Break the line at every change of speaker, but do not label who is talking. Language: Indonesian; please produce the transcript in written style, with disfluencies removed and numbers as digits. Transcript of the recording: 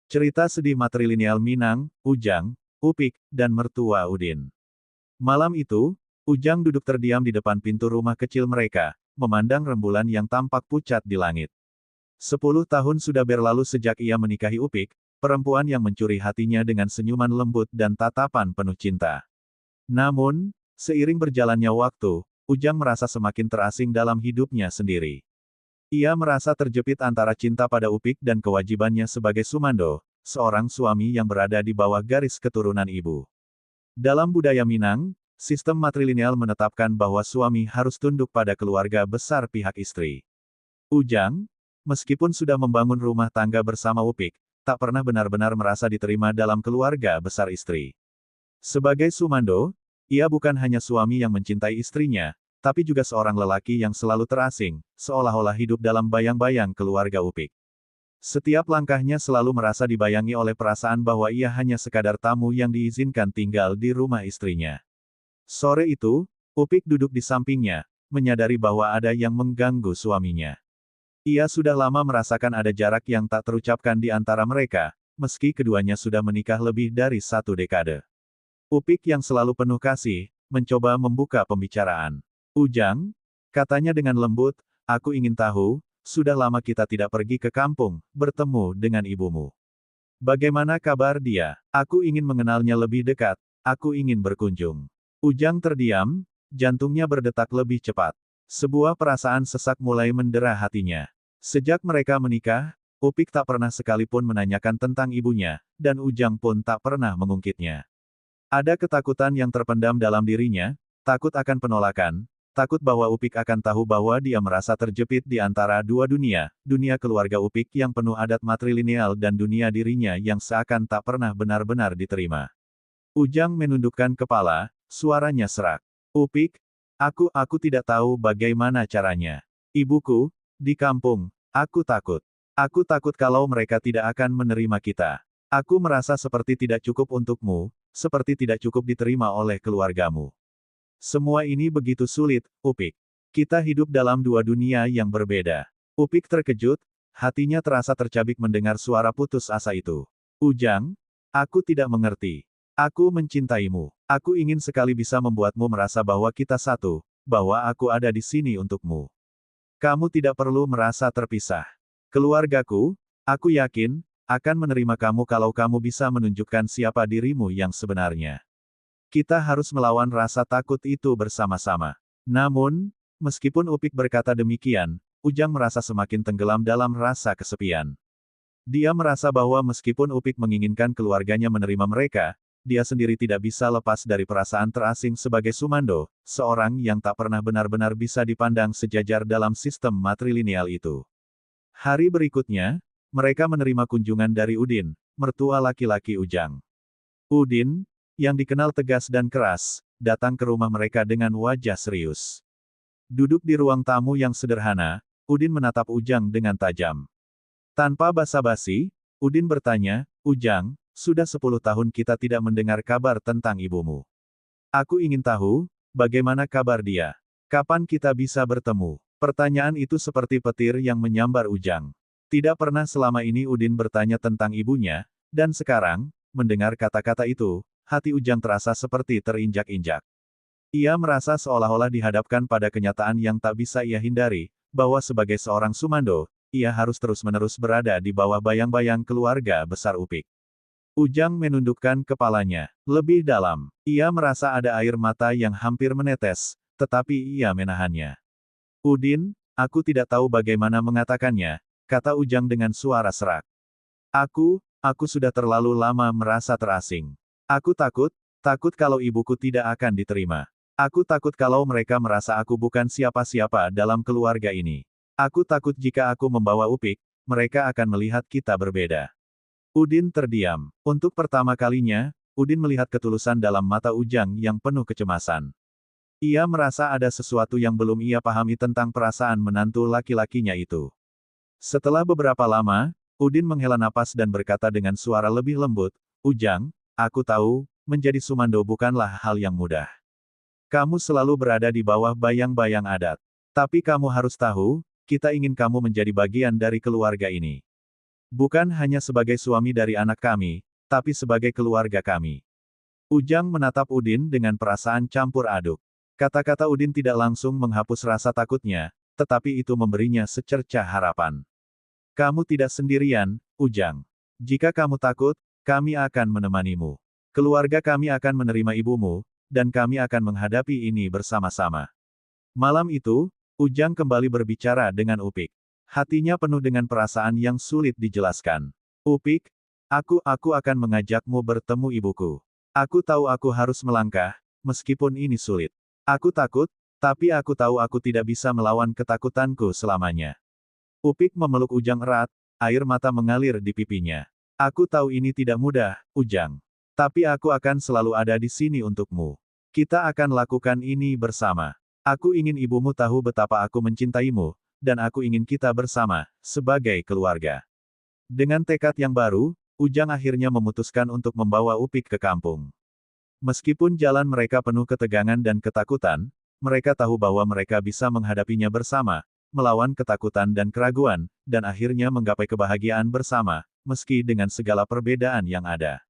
Cerita sedih matrilineal Minang, Ujang, Upik, dan mertua Udin. Malam itu, Ujang duduk terdiam di depan pintu rumah kecil mereka, memandang rembulan yang tampak pucat di langit. 10 tahun sudah berlalu sejak ia menikahi Upik, perempuan yang mencuri hatinya dengan senyuman lembut dan tatapan penuh cinta. Namun, seiring berjalannya waktu, Ujang merasa semakin terasing dalam hidupnya sendiri. Ia merasa terjepit antara cinta pada Upik dan kewajibannya sebagai Sumando, seorang suami yang berada di bawah garis keturunan ibu. Dalam budaya Minang, sistem matrilineal menetapkan bahwa suami harus tunduk pada keluarga besar pihak istri. Ujang, meskipun sudah membangun rumah tangga bersama Upik, tak pernah benar-benar merasa diterima dalam keluarga besar istri. Sebagai Sumando, ia bukan hanya suami yang mencintai istrinya, tapi juga seorang lelaki yang selalu terasing, seolah-olah hidup dalam bayang-bayang keluarga Upik. Setiap langkahnya selalu merasa dibayangi oleh perasaan bahwa ia hanya sekadar tamu yang diizinkan tinggal di rumah istrinya. Sore itu, Upik duduk di sampingnya, menyadari bahwa ada yang mengganggu suaminya. Ia sudah lama merasakan ada jarak yang tak terucapkan di antara mereka, meski keduanya sudah menikah lebih dari 1 dekade. Upik yang selalu penuh kasih, mencoba membuka pembicaraan. Ujang, katanya dengan lembut, aku ingin tahu, sudah lama kita tidak pergi ke kampung, bertemu dengan ibumu. Bagaimana kabar dia? Aku ingin mengenalnya lebih dekat, aku ingin berkunjung. Ujang terdiam, jantungnya berdetak lebih cepat. Sebuah perasaan sesak mulai mendera hatinya. Sejak mereka menikah, Upik tak pernah sekalipun menanyakan tentang ibunya, dan Ujang pun tak pernah mengungkitnya. Ada ketakutan yang terpendam dalam dirinya, takut akan penolakan, takut bahwa Upik akan tahu bahwa dia merasa terjepit di antara dua dunia, dunia keluarga Upik yang penuh adat matrilineal dan dunia dirinya yang seakan tak pernah benar-benar diterima. Ujang menundukkan kepala, suaranya serak. Upik, aku tidak tahu bagaimana caranya. Ibuku, di kampung, aku takut. Aku takut kalau mereka tidak akan menerima kita. Aku merasa seperti tidak cukup untukmu, seperti tidak cukup diterima oleh keluargamu. Semua ini begitu sulit, Upik. Kita hidup dalam dua dunia yang berbeda. Upik terkejut, hatinya terasa tercabik mendengar suara putus asa itu. Ujang, aku tidak mengerti. Aku mencintaimu. Aku ingin sekali bisa membuatmu merasa bahwa kita satu, bahwa aku ada di sini untukmu. Kamu tidak perlu merasa terpisah. Keluargaku, aku yakin, akan menerima kamu kalau kamu bisa menunjukkan siapa dirimu yang sebenarnya. Kita harus melawan rasa takut itu bersama-sama. Namun, meskipun Upik berkata demikian, Ujang merasa semakin tenggelam dalam rasa kesepian. Dia merasa bahwa meskipun Upik menginginkan keluarganya menerima mereka, dia sendiri tidak bisa lepas dari perasaan terasing sebagai Sumando, seorang yang tak pernah benar-benar bisa dipandang sejajar dalam sistem matrilineal itu. Hari berikutnya, mereka menerima kunjungan dari Udin, mertua laki-laki Ujang. Udin, yang dikenal tegas dan keras, datang ke rumah mereka dengan wajah serius. Duduk di ruang tamu yang sederhana, Udin menatap Ujang dengan tajam. Tanpa basa-basi, Udin bertanya, Ujang, sudah 10 tahun kita tidak mendengar kabar tentang ibumu. Aku ingin tahu, bagaimana kabar dia? Kapan kita bisa bertemu? Pertanyaan itu seperti petir yang menyambar Ujang. Tidak pernah selama ini Udin bertanya tentang ibunya, dan sekarang, mendengar kata-kata itu, hati Ujang terasa seperti terinjak-injak. Ia merasa seolah-olah dihadapkan pada kenyataan yang tak bisa ia hindari, bahwa sebagai seorang Sumando, ia harus terus-menerus berada di bawah bayang-bayang keluarga besar Upik. Ujang menundukkan kepalanya lebih dalam. Ia merasa ada air mata yang hampir menetes, tetapi ia menahannya. Udin, aku tidak tahu bagaimana mengatakannya, kata Ujang dengan suara serak. Aku sudah terlalu lama merasa terasing. Aku takut kalau ibuku tidak akan diterima. Aku takut kalau mereka merasa aku bukan siapa-siapa dalam keluarga ini. Aku takut jika aku membawa Upik, mereka akan melihat kita berbeda. Udin terdiam. Untuk pertama kalinya, Udin melihat ketulusan dalam mata Ujang yang penuh kecemasan. Ia merasa ada sesuatu yang belum ia pahami tentang perasaan menantu laki-lakinya itu. Setelah beberapa lama, Udin menghela napas dan berkata dengan suara lebih lembut, Ujang, aku tahu, menjadi Sumando bukanlah hal yang mudah. Kamu selalu berada di bawah bayang-bayang adat. Tapi kamu harus tahu, kita ingin kamu menjadi bagian dari keluarga ini. Bukan hanya sebagai suami dari anak kami, tapi sebagai keluarga kami. Ujang menatap Udin dengan perasaan campur aduk. Kata-kata Udin tidak langsung menghapus rasa takutnya, tetapi itu memberinya secercah harapan. Kamu tidak sendirian, Ujang. Jika kamu takut, kami akan menemanimu. Keluarga kami akan menerima ibumu, dan kami akan menghadapi ini bersama-sama. Malam itu, Ujang kembali berbicara dengan Upik. Hatinya penuh dengan perasaan yang sulit dijelaskan. Upik, aku akan mengajakmu bertemu ibuku. Aku tahu aku harus melangkah, meskipun ini sulit. Aku takut, tapi aku tahu aku tidak bisa melawan ketakutanku selamanya. Upik memeluk Ujang erat, air mata mengalir di pipinya. Aku tahu ini tidak mudah, Ujang. Tapi aku akan selalu ada di sini untukmu. Kita akan lakukan ini bersama. Aku ingin ibumu tahu betapa aku mencintaimu, dan aku ingin kita bersama, sebagai keluarga. Dengan tekad yang baru, Ujang akhirnya memutuskan untuk membawa Upik ke kampung. Meskipun jalan mereka penuh ketegangan dan ketakutan, mereka tahu bahwa mereka bisa menghadapinya bersama, melawan ketakutan dan keraguan, dan akhirnya menggapai kebahagiaan bersama, meski dengan segala perbedaan yang ada.